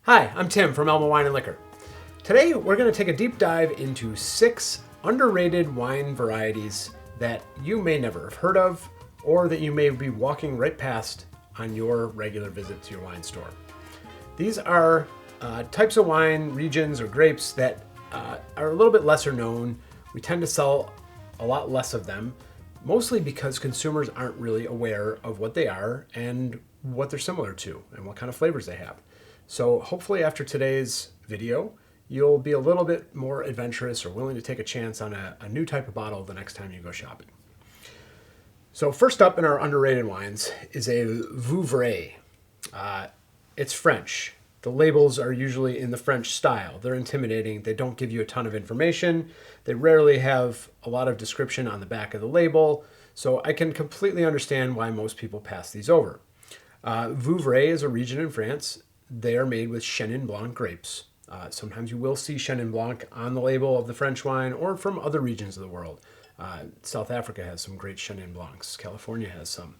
Hi, I'm Tim from Elma Wine and Liquor. Today we're going to take a deep dive into 6 underrated wine varieties that you may never have heard of or that you may be walking right past on your regular visit to your wine store. These are types of wine, regions, or grapes that are a little bit lesser known. We tend to sell a lot less of them, mostly because consumers aren't really aware of what they are and what they're similar to and what kind of flavors they have. So hopefully after today's video, you'll be a little bit more adventurous or willing to take a chance on a new type of bottle the next time you go shopping. So first up in our underrated wines is a Vouvray. It's French. The labels are usually in the French style. They're intimidating. They don't give you a ton of information. They rarely have a lot of description on the back of the label. So I can completely understand why most people pass these over. Vouvray is a region in France. They are made with Chenin Blanc grapes. Sometimes you will see Chenin Blanc on the label of the French wine or from other regions of the world. South Africa has some great Chenin Blancs. California has some.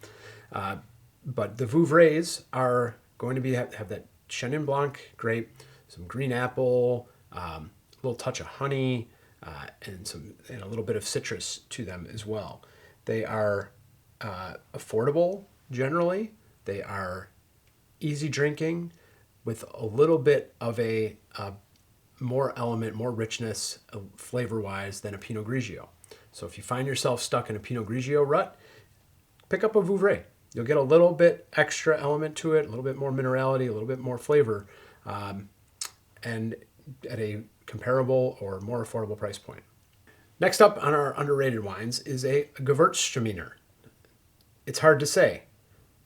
But the Vouvrays are going to have that Chenin Blanc grape, some green apple, a little touch of honey, and a little bit of citrus to them as well. They are affordable generally. They are easy drinking, with a little bit of a more element, more richness flavor-wise than a Pinot Grigio. So if you find yourself stuck in a Pinot Grigio rut, pick up a Vouvray. You'll get a little bit extra element to it, a little bit more minerality, a little bit more flavor, and at a comparable or more affordable price point. Next up on our underrated wines is a Gewürztraminer. It's hard to say.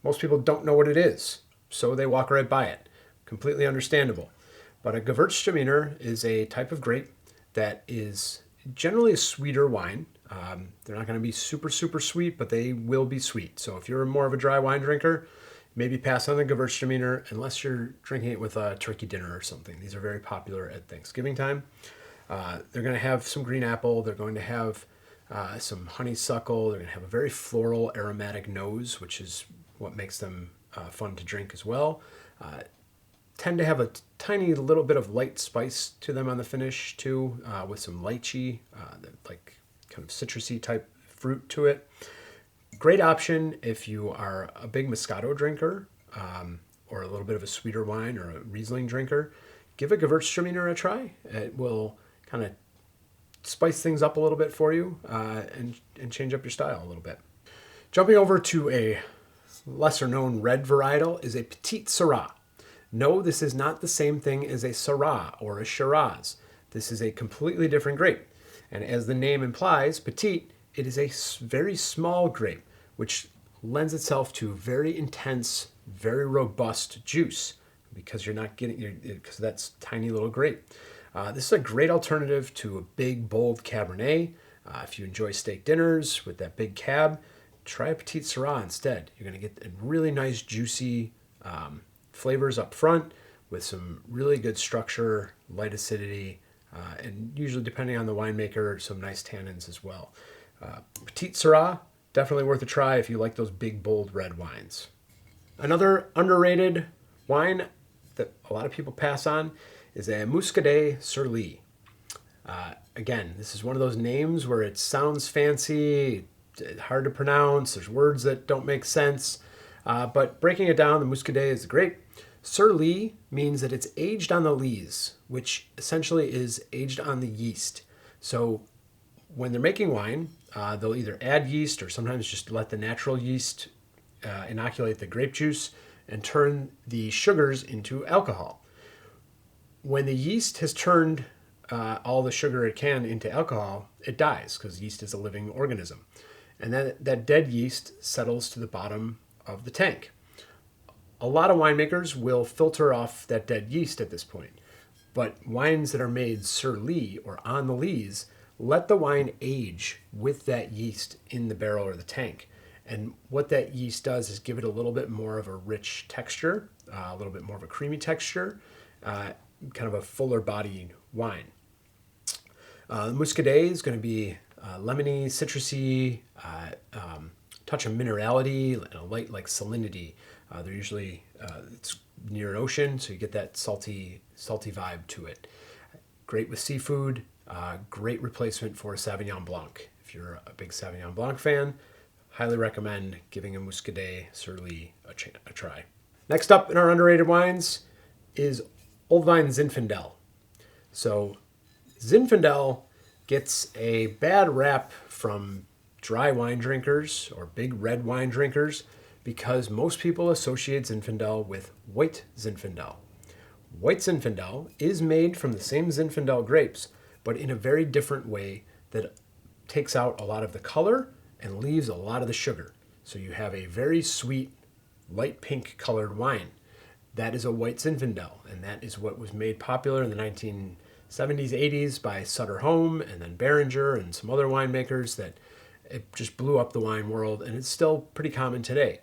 Most people don't know what it is, so they walk right by it. Completely understandable. But a Gewürztraminer is a type of grape that is generally a sweeter wine. They're not going to be super, super sweet, but they will be sweet. So if you're more of a dry wine drinker, maybe pass on the Gewürztraminer unless you're drinking it with a turkey dinner or something. These are very popular at Thanksgiving time. They're going to have some green apple. They're going to have some honeysuckle. They're going to have a very floral, aromatic nose, which is what makes them fun to drink as well. Tend to have a tiny little bit of light spice to them on the finish too, with some lychee, like kind of citrusy type fruit to it. Great option if you are a big Moscato drinker, or a little bit of a sweeter wine or a Riesling drinker. Give a Gewürztraminer a try. It will kind of spice things up a little bit for you, and change up your style a little bit. Jumping over to a lesser known red varietal is a Petite Sirah. No, this is not the same thing as a Syrah or a Shiraz. This is a completely different grape. And as the name implies, petite, it is a very small grape, which lends itself to very intense, very robust juice because you're not getting, because that's tiny little grape. This is a great alternative to a big, bold Cabernet. If you enjoy steak dinners with that big cab, try a Petite Sirah instead. You're going to get a really nice, juicy flavors up front with some really good structure, light acidity, and usually, depending on the winemaker, some nice tannins as well. Petite Sirah, definitely worth a try if you like those big, bold red wines. Another underrated wine that a lot of people pass on is a Muscadet Sur Lie. Again, this is one of those names where it sounds fancy, hard to pronounce, there's words that don't make sense. But breaking it down, the Muscadet is the grape. Sur Lie means that it's aged on the lees, which essentially is aged on the yeast. So when they're making wine, they'll either add yeast or sometimes just let the natural yeast inoculate the grape juice and turn the sugars into alcohol. When the yeast has turned all the sugar it can into alcohol, it dies because yeast is a living organism. And then that dead yeast settles to the bottom of the tank. A lot of winemakers will filter off that dead yeast at this point, but wines that are made sur lie or on the lees let the wine age with that yeast in the barrel or the tank. And what that yeast does is give it a little bit more of a rich texture, a little bit more of a creamy texture, kind of a fuller bodied wine. Muscadet is going to be lemony, citrusy, touch of minerality, and a light like salinity. They're usually it's near an ocean, so you get that salty vibe to it. Great with seafood, great replacement for Sauvignon Blanc. If you're a big Sauvignon Blanc fan, highly recommend giving a Muscadet Sur Lie a try. Next up in our underrated wines is Old Vine Zinfandel. So Zinfandel gets a bad rap from dry wine drinkers or big red wine drinkers because most people associate Zinfandel with white Zinfandel. White Zinfandel is made from the same Zinfandel grapes, but in a very different way that takes out a lot of the color and leaves a lot of the sugar. So you have a very sweet, light pink colored wine. That is a white Zinfandel, and that is what was made popular in the 1970s, 80s by Sutter Home and then Beringer and some other winemakers that it just blew up the wine world, and it's still pretty common today.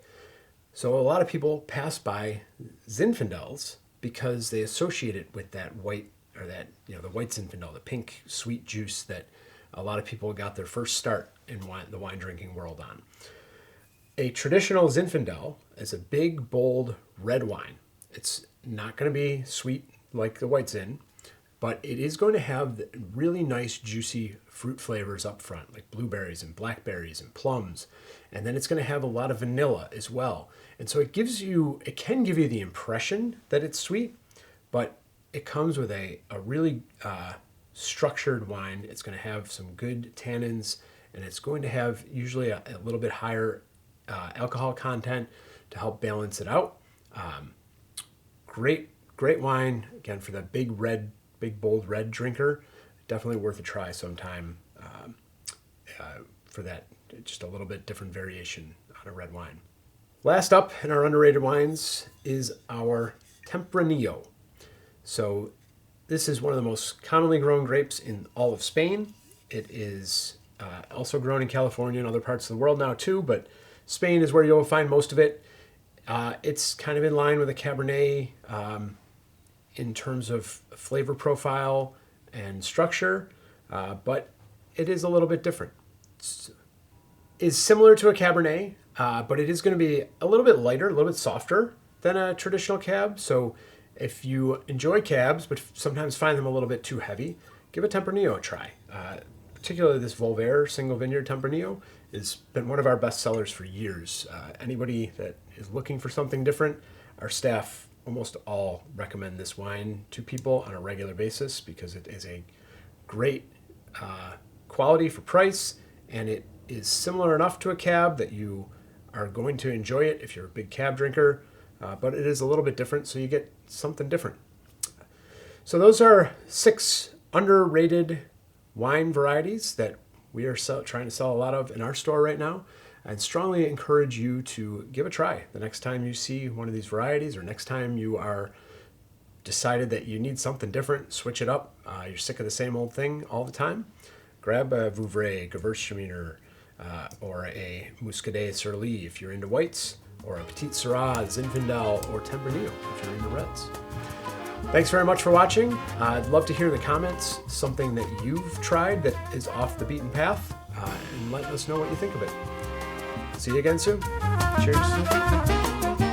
So a lot of people pass by Zinfandels because they associate it with that white, or that, the white Zinfandel, the pink sweet juice that a lot of people got their first start in the wine drinking world on. A traditional Zinfandel is a big, bold red wine. It's not going to be sweet like the white Zin, but it is going to have really nice, juicy fruit flavors up front, like blueberries and blackberries and plums. And then it's going to have a lot of vanilla as well. And so it can give you the impression that it's sweet, but it comes with a really structured wine. It's going to have some good tannins, and it's going to have usually a little bit higher alcohol content to help balance it out. Great wine, again, for that big, bold red drinker. Definitely worth a try sometime for that, just a little bit different variation on a red wine. Last up in our underrated wines is our Tempranillo. So this is one of the most commonly grown grapes in all of Spain. It is also grown in California and other parts of the world now too, but Spain is where you'll find most of it. It's kind of in line with a Cabernet in terms of flavor profile and structure, but it is a little bit different. It's similar to a Cabernet, but it is going to be a little bit lighter, a little bit softer than a traditional Cab. So if you enjoy Cabs, but sometimes find them a little bit too heavy, give a Tempranillo a try. Particularly this Valverde single vineyard Tempranillo has been one of our best sellers for years. Anybody that is looking for something different, our staff almost all recommend this wine to people on a regular basis because it is a great quality for price, and it is similar enough to a Cab that you are going to enjoy it if you're a big Cab drinker, but it is a little bit different, so you get something different. So those are 6 underrated wine varieties that we are trying to sell a lot of in our store right now. I'd strongly encourage you to give a try the next time you see one of these varieties, or next time you are decided that you need something different, switch it up. You're sick of the same old thing all the time. Grab a Vouvray, Gewürztraminer, or a Muscadet Sur Lie if you're into whites, or a Petite Sirah, Zinfandel, or Tempranillo if you're into reds. Thanks very much for watching. I'd love to hear in the comments something that you've tried that is off the beaten path, and let us know what you think of it. See you again soon. Cheers.